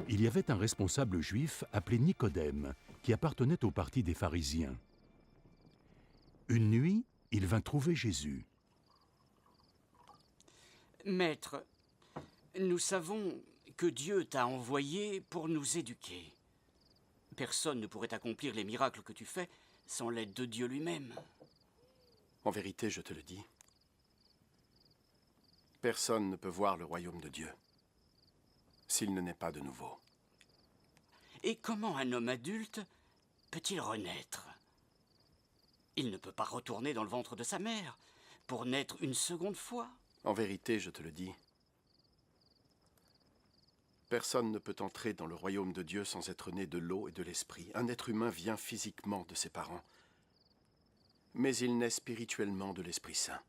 Il y avait un responsable juif appelé Nicodème, qui appartenait au parti des pharisiens. Une nuit, il vint trouver Jésus. « Maître, nous savons que Dieu t'a envoyé pour nous éduquer. Personne ne pourrait accomplir les miracles que tu fais sans l'aide de Dieu lui-même. » En vérité, je te le dis, personne ne peut voir le royaume de Dieu s'il ne naît pas de nouveau. Et comment un homme adulte peut-il renaître? Il ne peut pas retourner dans le ventre de sa mère pour naître une seconde fois. En vérité, je te le dis, personne ne peut entrer dans le royaume de Dieu sans être né de l'eau et de l'esprit. Un être humain vient physiquement de ses parents, mais il naît spirituellement de l'Esprit Saint.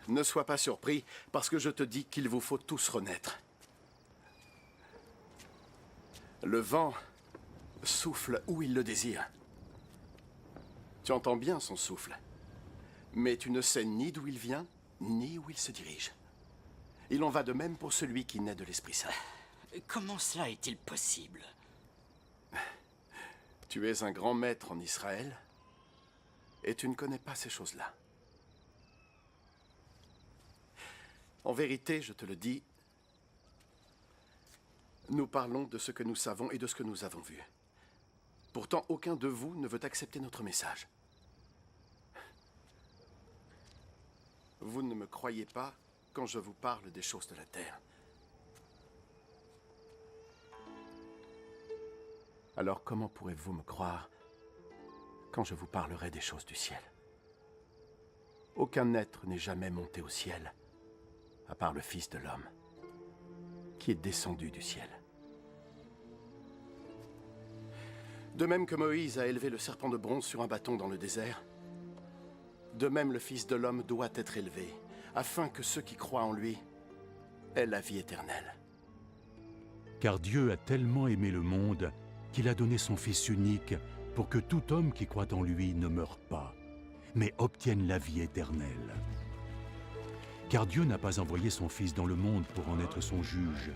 Ne sois pas surpris, parce que je te dis qu'il vous faut tous renaître. Le vent souffle où il le désire. Tu entends bien son souffle, mais tu ne sais ni d'où il vient, ni où il se dirige. Il en va de même pour celui qui naît de l'Esprit Saint. Comment cela est-il possible? Tu es un grand maître en Israël, et tu ne connais pas ces choses-là. En vérité, je te le dis, nous parlons de ce que nous savons et de ce que nous avons vu. Pourtant, aucun de vous ne veut accepter notre message. Vous ne me croyez pas quand je vous parle des choses de la terre. Alors comment pourrez-vous me croire quand je vous parlerai des choses du ciel? Aucun être n'est jamais monté au ciel, à part le Fils de l'homme, qui est descendu du ciel. De même que Moïse a élevé le serpent de bronze sur un bâton dans le désert, de même le Fils de l'homme doit être élevé, afin que ceux qui croient en lui aient la vie éternelle. Car Dieu a tellement aimé le monde qu'il a donné son Fils unique pour que tout homme qui croit en lui ne meure pas, mais obtienne la vie éternelle. Car Dieu n'a pas envoyé son Fils dans le monde pour en être son juge,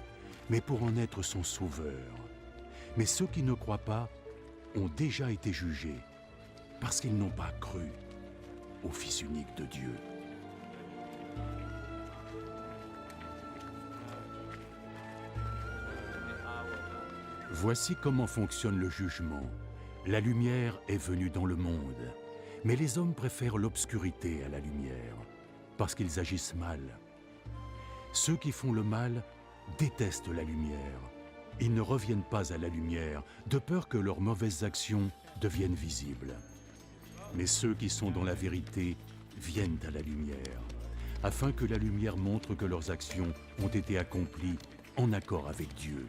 mais pour en être son sauveur. Mais ceux qui ne croient pas ont déjà été jugés, parce qu'ils n'ont pas cru au Fils unique de Dieu. Voici comment fonctionne le jugement. La lumière est venue dans le monde, mais les hommes préfèrent l'obscurité à la lumière, parce qu'ils agissent mal. Ceux qui font le mal détestent la lumière. Ils ne reviennent pas à la lumière, de peur que leurs mauvaises actions deviennent visibles. Mais ceux qui sont dans la vérité viennent à la lumière, afin que la lumière montre que leurs actions ont été accomplies en accord avec Dieu.